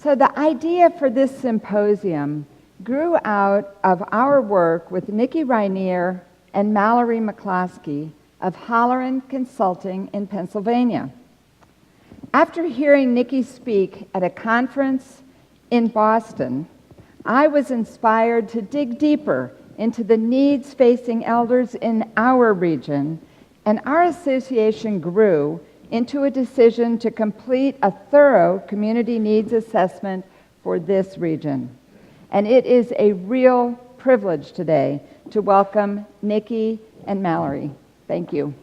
So the idea for this symposium grew out of our work with Nikki Rineer and Mallory McCloskey of Halloran Consulting in Pennsylvania. After hearing Nikki speak at a conference in Boston, I was inspired to dig deeper into the needs facing elders in our region, and our association grew into a decision to complete a thorough community needs assessment for this region. And it is a real privilege today to welcome Nikki and Mallory. Thank you.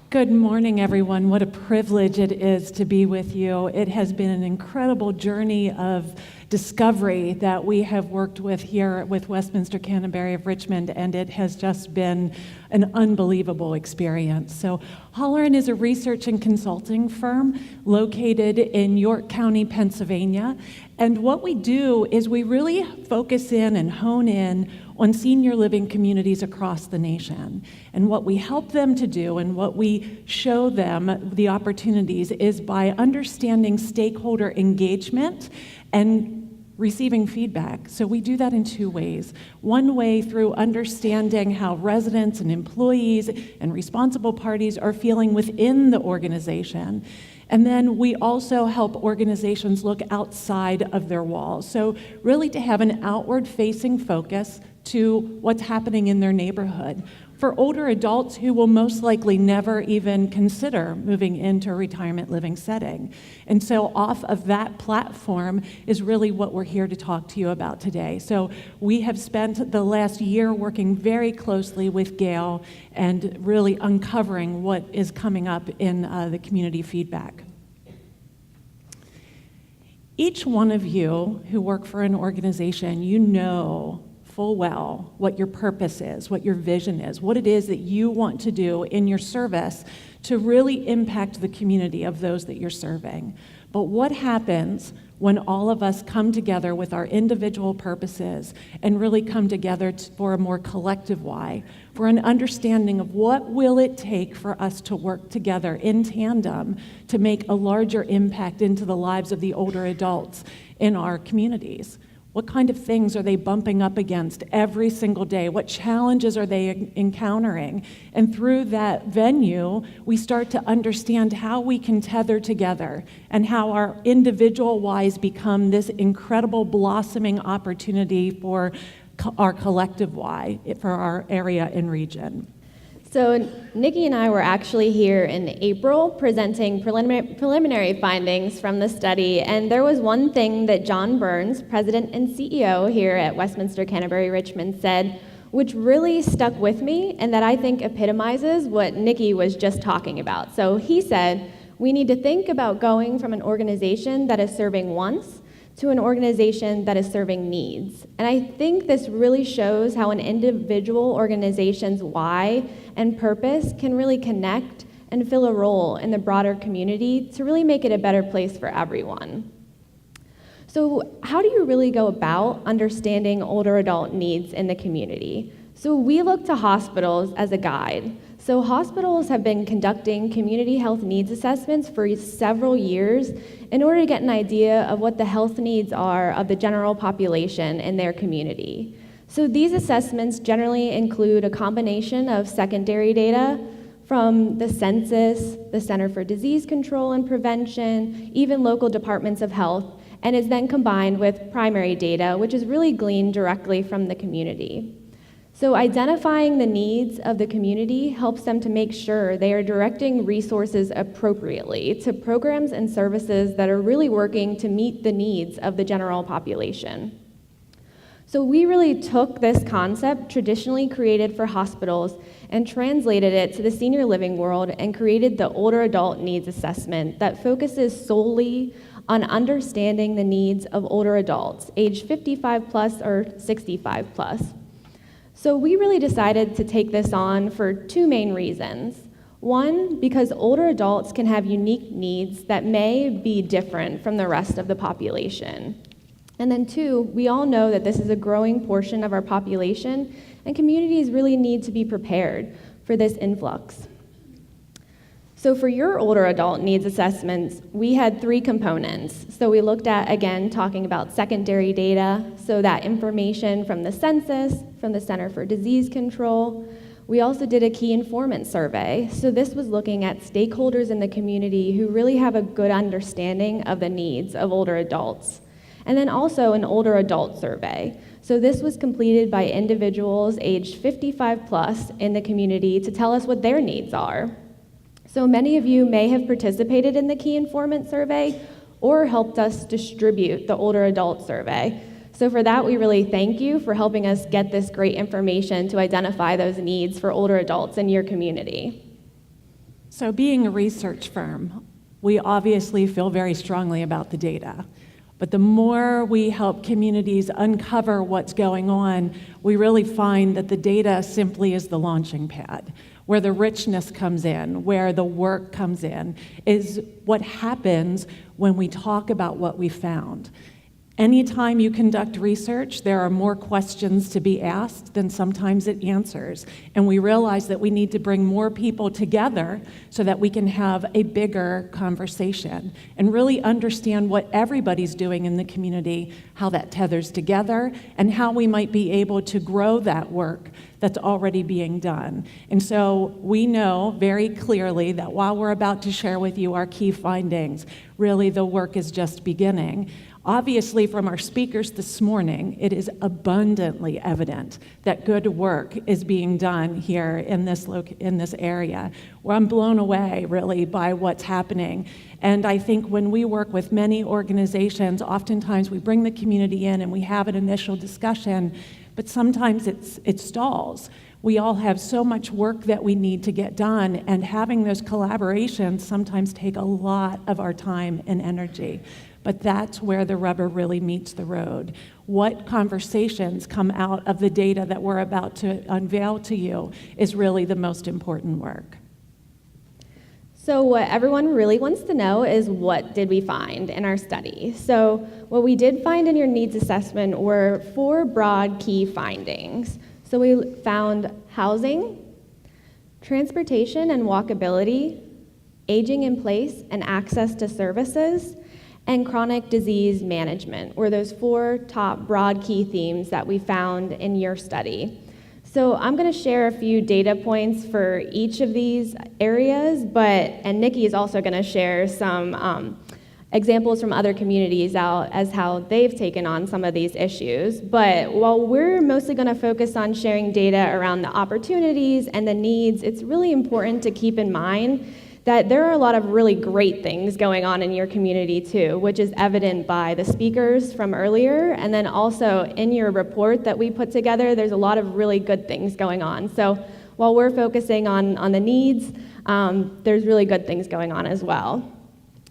Good morning, everyone. What a privilege it is to be with you. It has been an incredible journey of discovery that we have worked with here with Westminster Canterbury of Richmond, and it has just been an unbelievable experience. So Halloran is a research and consulting firm located in York County, Pennsylvania, and what we do is we really focus in and hone in on senior living communities across the nation. And what we help them to do and what we show them the opportunities is by understanding stakeholder engagement and receiving feedback. So we do that in two ways. One way through understanding how residents and employees and responsible parties are feeling within the organization. And then we also help organizations look outside of their walls. So really to have an outward-facing focus to what's happening in their neighborhood. For older adults who will most likely never even consider moving into a retirement living setting. And so off of that platform is really what we're here to talk to you about today. So we have spent the last year working very closely with Gail and really uncovering what is coming up in the community feedback. Each one of you who work for an organization, you know full well what your purpose is, what your vision is, what it is that you want to do in your service to really impact the community of those that you're serving. But what happens when all of us come together with our individual purposes and really come together for a more collective why, for an understanding of what will it take for us to work together in tandem to make a larger impact into the lives of the older adults in our communities? What kind of things are they bumping up against every single day? What challenges are they encountering? And through that venue, we start to understand how we can tether together and how our individual whys become this incredible blossoming opportunity for our collective why for our area and region. So Nikki and I were actually here in April presenting preliminary findings from the study, and there was one thing that John Burns, President and CEO here at Westminster Canterbury Richmond, said, which really stuck with me and that I think epitomizes what Nikki was just talking about. So he said, we need to think about going from an organization that is serving wants to an organization that is serving needs. And I think this really shows how an individual organization's why and purpose can really connect and fill a role in the broader community to really make it a better place for everyone. So how do you really go about understanding older adult needs in the community? So we look to hospitals as a guide. So hospitals have been conducting community health needs assessments for several years in order to get an idea of what the health needs are of the general population in their community. So these assessments generally include a combination of secondary data from the census, the Center for Disease Control and Prevention, even local departments of health, and is then combined with primary data, which is really gleaned directly from the community. So identifying the needs of the community helps them to make sure they are directing resources appropriately to programs and services that are really working to meet the needs of the general population. So we really took this concept traditionally created for hospitals and translated it to the senior living world and created the older adult needs assessment that focuses solely on understanding the needs of older adults, age 55 plus or 65 plus. So we really decided to take this on for two main reasons. One, because older adults can have unique needs that may be different from the rest of the population. And then two, we all know that this is a growing portion of our population, and communities really need to be prepared for this influx. So for your older adult needs assessments, we had 3 components. So we looked at, again, talking about secondary data, so that information from the census, from the Center for Disease Control. We also did a key informant survey. So this was looking at stakeholders in the community who really have a good understanding of the needs of older adults. And then also an older adult survey. So this was completed by individuals aged 55 plus in the community to tell us what their needs are. So many of you may have participated in the key informant survey or helped us distribute the older adult survey. So for that, we really thank you for helping us get this great information to identify those needs for older adults in your community. So being a research firm, we obviously feel very strongly about the data. But the more we help communities uncover what's going on, we really find that the data simply is the launching pad. Where the richness comes in, where the work comes in, is what happens when we talk about what we found. Anytime you conduct research, there are more questions to be asked than sometimes it answers. And we realize that we need to bring more people together so that we can have a bigger conversation and really understand what everybody's doing in the community, how that tethers together, and how we might be able to grow that work that's already being done. And so we know very clearly that while we're about to share with you our key findings, really the work is just beginning. Obviously, from our speakers this morning, it is abundantly evident that good work is being done here in this area, where I'm blown away, really, by what's happening. And I think when we work with many organizations, oftentimes we bring the community in and we have an initial discussion, but sometimes it stalls. We all have so much work that we need to get done, and having those collaborations sometimes take a lot of our time and energy. But that's where the rubber really meets the road. What conversations come out of the data that we're about to unveil to you is really the most important work. So what everyone really wants to know is, what did we find in our study? So what we did find in your needs assessment were 4 broad key findings. So we found housing, transportation and walkability, aging in place and access to services, and chronic disease management were those 4 top broad key themes that we found in your study. So I'm going to share a few data points for each of these areas, and Nikki is also going to share some examples from other communities out as how they've taken on some of these issues. But while we're mostly going to focus on sharing data around the opportunities and the needs, it's really important to keep in mind that there are a lot of really great things going on in your community too, which is evident by the speakers from earlier, and then also in your report that we put together, there's a lot of really good things going on. So while we're focusing on the needs, there's really good things going on as well.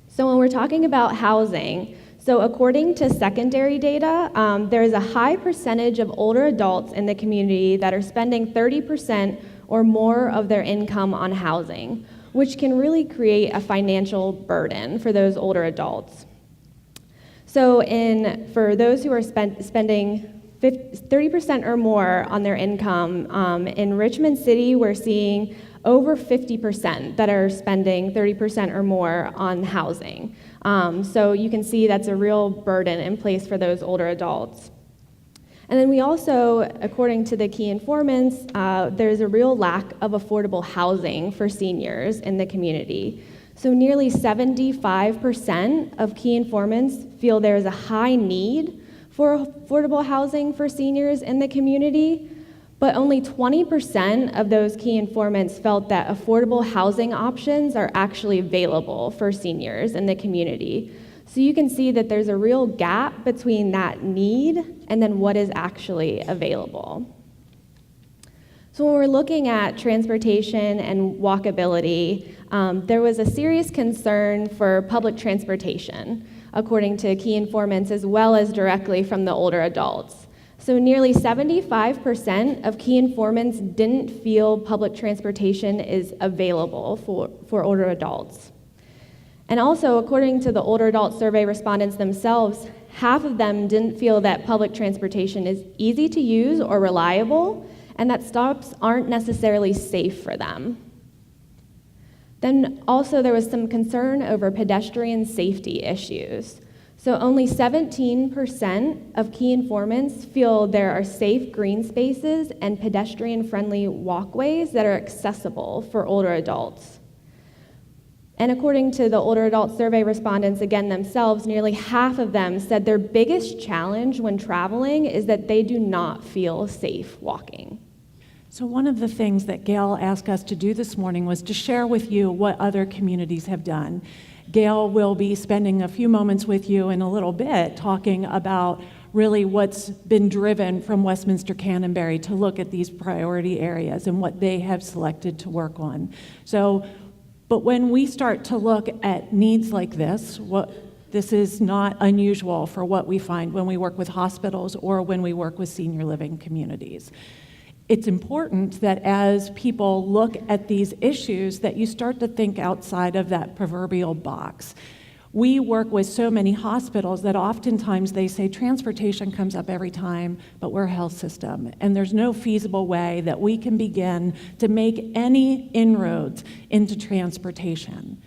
So when we're talking about housing, so according to secondary data, there is a high percentage of older adults in the community that are spending 30% or more of their income on housing, which can really create a financial burden for those older adults. So for those who are spending 30% or more on their income, in Richmond City, we're seeing over 50% that are spending 30% or more on housing. So you can see that's a real burden in place for those older adults. And then we also, according to the key informants, there's a real lack of affordable housing for seniors in the community. So nearly 75% of key informants feel there is a high need for affordable housing for seniors in the community, but only 20% of those key informants felt that affordable housing options are actually available for seniors in the community. So you can see that there's a real gap between that need and then what is actually available. So when we're looking at transportation and walkability, there was a serious concern for public transportation, according to key informants, as well as directly from the older adults. So nearly 75% of key informants didn't feel public transportation is available for older adults. And also, according to the older adult survey respondents themselves, half of them didn't feel that public transportation is easy to use or reliable, and that stops aren't necessarily safe for them. Then also there was some concern over pedestrian safety issues. So only 17% of key informants feel there are safe green spaces and pedestrian-friendly walkways that are accessible for older adults. And according to the older adult survey respondents, again themselves, nearly half of them said their biggest challenge when traveling is that they do not feel safe walking. So one of the things that Gail asked us to do this morning was to share with you what other communities have done. Gail will be spending a few moments with you in a little bit talking about really what's been driven from Westminster Canterbury to look at these priority areas and what they have selected to work on. But when we start to look at needs like this is not unusual for what we find when we work with hospitals or when we work with senior living communities. It's important that as people look at these issues that you start to think outside of that proverbial box. We work with so many hospitals that oftentimes they say transportation comes up every time, but we're a health system, and there's no feasible way that we can begin to make any inroads into transportation.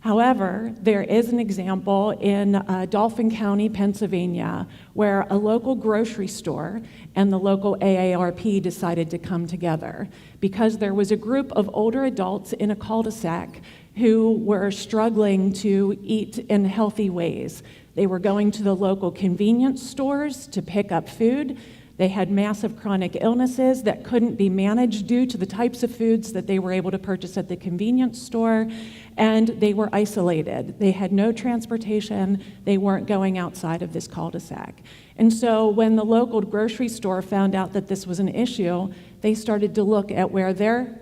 However, there is an example in Dauphin County, Pennsylvania, where a local grocery store and the local AARP decided to come together because there was a group of older adults in a cul-de-sac who were struggling to eat in healthy ways. They were going to the local convenience stores to pick up food. They had massive chronic illnesses that couldn't be managed due to the types of foods that they were able to purchase at the convenience store, and they were isolated. They had no transportation. They weren't going outside of this cul-de-sac. And so when the local grocery store found out that this was an issue, they started to look at where their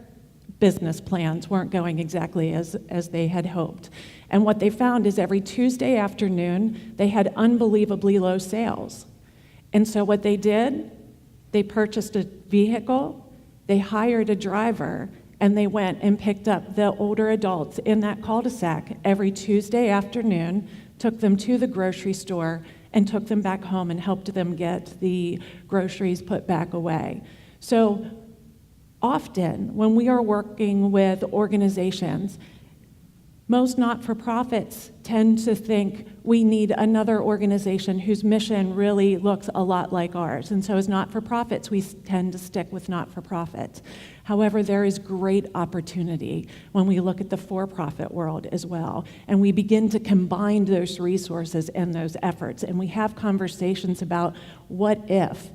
business plans weren't going exactly as they had hoped. And what they found is every Tuesday afternoon, they had unbelievably low sales. And so what they did, they purchased a vehicle, they hired a driver, and they went and picked up the older adults in that cul-de-sac every Tuesday afternoon, took them to the grocery store, and took them back home and helped them get the groceries put back away. So often, when we are working with organizations, most not-for-profits tend to think we need another organization whose mission really looks a lot like ours. And so as not-for-profits, we tend to stick with not-for-profits. However, there is great opportunity when we look at the for-profit world as well. And we begin to combine those resources and those efforts. And we have conversations about what if.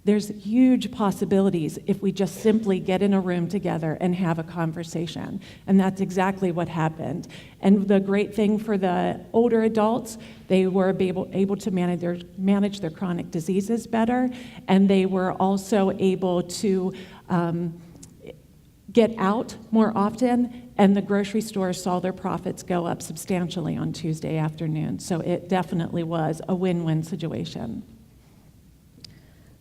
There's huge possibilities if we just simply get in a room together and have a conversation. And that's exactly what happened. And the great thing for the older adults, they were able to manage their chronic diseases better, and they were also able to get out more often, and the grocery stores saw their profits go up substantially on Tuesday afternoon. So it definitely was a win-win situation.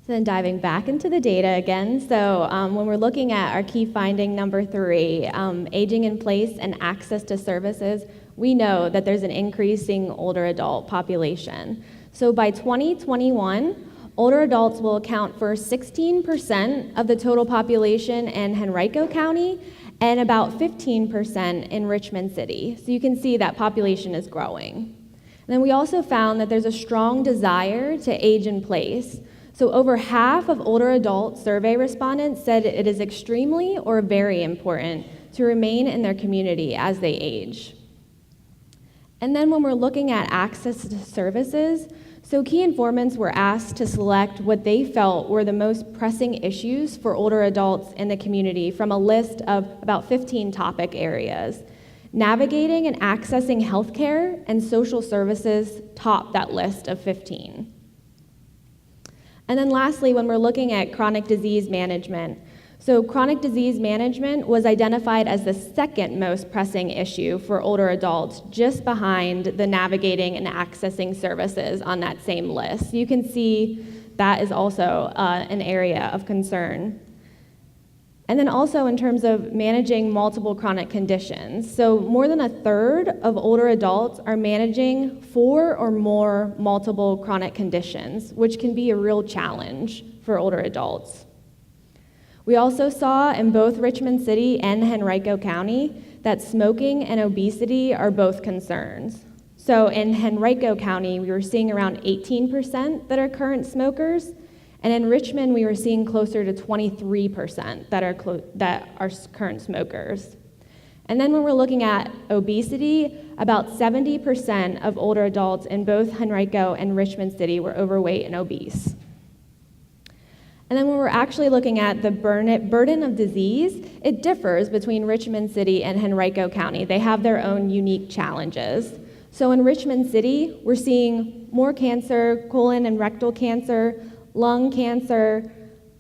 So then diving back into the data again, so when we're looking at our key finding number 3, aging in place and access to services, we know that there's an increasing older adult population. So by 2021, older adults will account for 16% of the total population in Henrico County and about 15% in Richmond City. So you can see that population is growing. And then we also found that there's a strong desire to age in place. So over half of older adult survey respondents said it is extremely or very important to remain in their community as they age. And then when we're looking at access to services, so key informants were asked to select what they felt were the most pressing issues for older adults in the community from a list of about 15 topic areas. Navigating and accessing healthcare and social services topped that list of 15. And then lastly, when we're looking at chronic disease management, so chronic disease management was identified as the second most pressing issue for older adults, just behind the navigating and accessing services on that same list. You can see that is also an area of concern. And then also in terms of managing multiple chronic conditions. So more than a third of older adults are managing 4 or more multiple chronic conditions, which can be a real challenge for older adults. We also saw in both Richmond City and Henrico County that smoking and obesity are both concerns. So in Henrico County, we were seeing around 18% that are current smokers, and in Richmond, we were seeing closer to 23% that are current smokers. And then when we're looking at obesity, about 70% of older adults in both Henrico and Richmond City were overweight and obese. And then when we're actually looking at the burden of disease, it differs between Richmond City and Henrico County. They have their own unique challenges. So in Richmond City, we're seeing more cancer, colon and rectal cancer, lung cancer,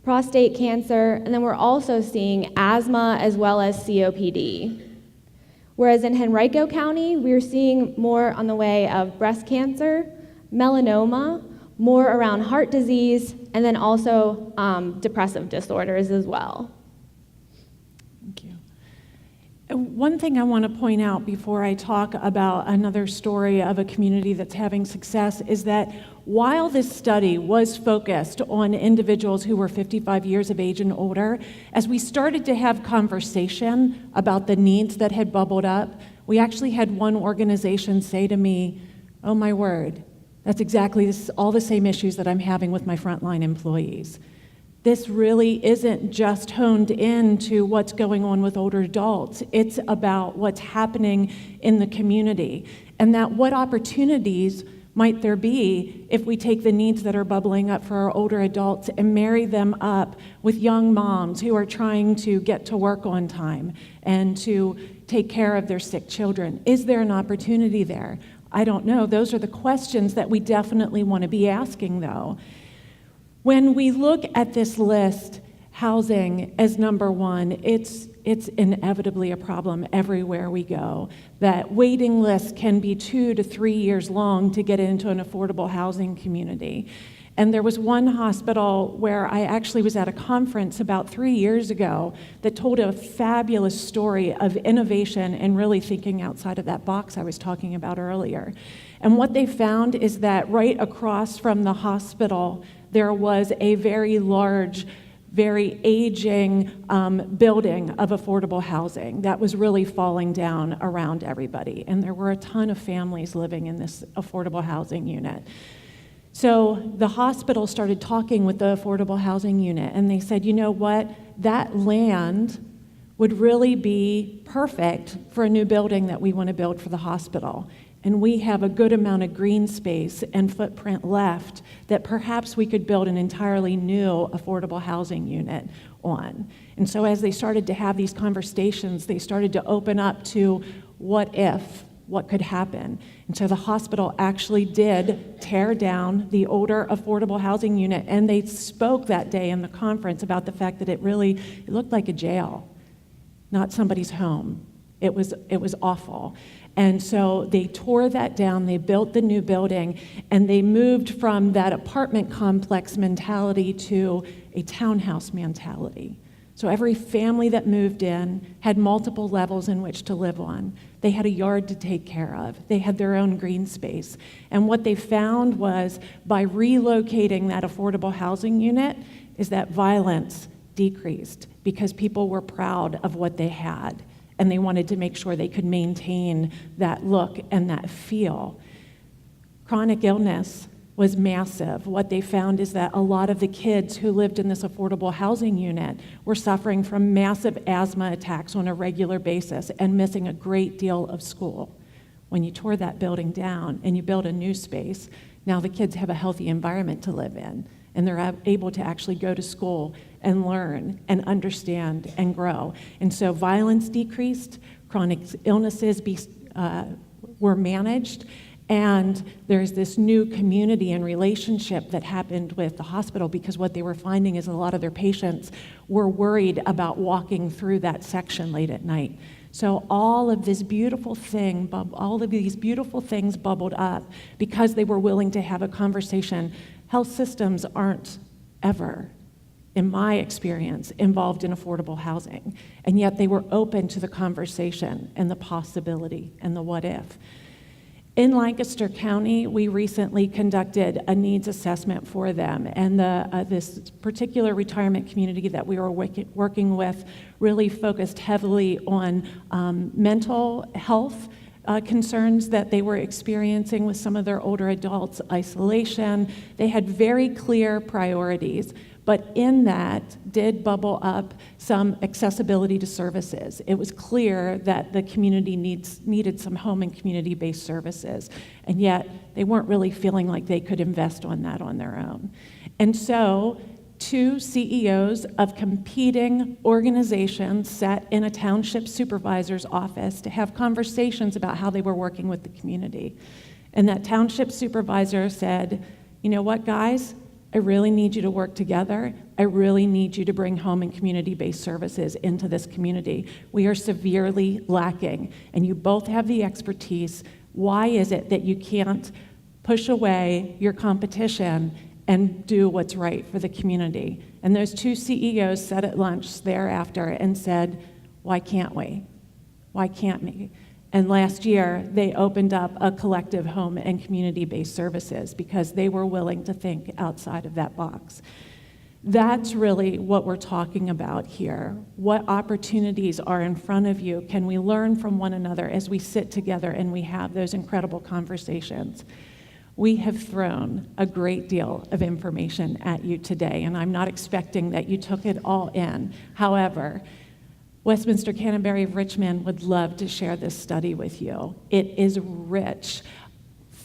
prostate cancer, and then we're also seeing asthma as well as COPD. Whereas in Henrico County, we're seeing more on the way of breast cancer, melanoma, more around heart disease, and then also depressive disorders as well. Thank you. One thing I want to point out before I talk about another story of a community that's having success is that while this study was focused on individuals who were 55 years of age and older, as we started to have conversation about the needs that had bubbled up, we actually had one organization say to me, "Oh my word, that's exactly all the same issues that I'm having with my frontline employees." This really isn't just honed into what's going on with older adults. It's about what's happening in the community, and that what opportunities might there be if we take the needs that are bubbling up for our older adults and marry them up with young moms who are trying to get to work on time and to take care of their sick children. Is there an opportunity there? I don't know. Those are the questions that we definitely want to be asking, though. When we look at this list, housing as number one, it's inevitably a problem everywhere we go. That waiting lists can be 2 to 3 years long to get into an affordable housing community. And there was one hospital where I actually was at a conference about 3 years ago that told a fabulous story of innovation and really thinking outside of that box I was talking about earlier. And what they found is that right across from the hospital, there was a very large, very aging building of affordable housing that was really falling down around everybody. And there were a ton of families living in this affordable housing unit. So the hospital started talking with the affordable housing unit, and they said, you know what, that land would really be perfect for a new building that we want to build for the hospital. And we have a good amount of green space and footprint left that perhaps we could build an entirely new affordable housing unit on. And so as they started to have these conversations, they started to open up to what could happen. And so the hospital actually did tear down the older affordable housing unit, and they spoke that day in the conference about the fact that it looked like a jail, not somebody's home. It was awful. And so they tore that down, they built the new building, and they moved from that apartment complex mentality to a townhouse mentality. So every family that moved in had multiple levels in which to live on. They had a yard to take care of. They had their own green space. And what they found was by relocating that affordable housing unit is that violence decreased because people were proud of what they had. And they wanted to make sure they could maintain that look and that feel. Chronic illness was massive. What they found is that a lot of the kids who lived in this affordable housing unit were suffering from massive asthma attacks on a regular basis and missing a great deal of school. When you tore that building down and you build a new space, now the kids have a healthy environment to live in, and they're able to actually go to school and learn and understand and grow. And so violence decreased, chronic illnesses were managed, and there's this new community and relationship that happened with the hospital, because what they were finding is a lot of their patients were worried about walking through that section late at night. So all of these beautiful things bubbled up because they were willing to have a conversation. Health systems aren't ever, in my experience, involved in affordable housing, and yet they were open to the conversation and the possibility and the what if. In Lancaster County, we recently conducted a needs assessment for them, and this particular retirement community that we were working with really focused heavily on mental health concerns that they were experiencing with some of their older adults, isolation. They had very clear priorities, but in that did bubble up some accessibility to services. It was clear that the community needed some home and community-based services, and yet they weren't really feeling like they could invest on that on their own. And so 2 CEOs of competing organizations sat in a township supervisor's office to have conversations about how they were working with the community. And that township supervisor said, you know what, guys? I really need you to work together. I really need you to bring home and community-based services into this community. We are severely lacking, and you both have the expertise. Why is it that you can't push away your competition and do what's right for the community? And those 2 CEOs sat at lunch thereafter and said, why can't we? Why can't we? And last year, they opened up a collective home and community-based services because they were willing to think outside of that box. That's really what we're talking about here. What opportunities are in front of you? Can we learn from one another as we sit together and we have those incredible conversations? We have thrown a great deal of information at you today, and I'm not expecting that you took it all in. However, Westminster Canterbury of Richmond would love to share this study with you. It is rich,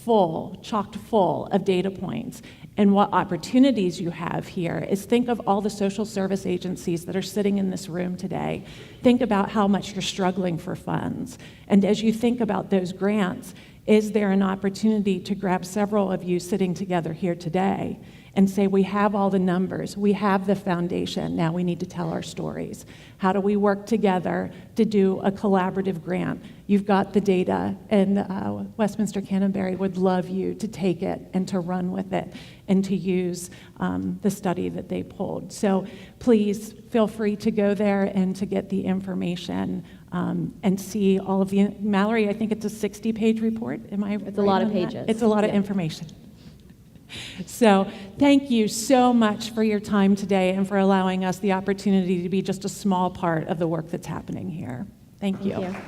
chocked full of data points. And what opportunities you have here is think of all the social service agencies that are sitting in this room today. Think about how much you're struggling for funds. And as you think about those grants, is there an opportunity to grab several of you sitting together here today and say, we have all the numbers, we have the foundation, now we need to tell our stories. How do we work together to do a collaborative grant? You've got the data, and Westminster Canterbury would love you to take it and to run with it and to use the study that they pulled. So please feel free to go there and to get the information and see all of the, Mallory, I think it's a 60-page report, am I right? It's a lot of on that? pages. It's a lot of information. So thank you so much for your time today and for allowing us the opportunity to be just a small part of the work that's happening here. Thank you. Thank you.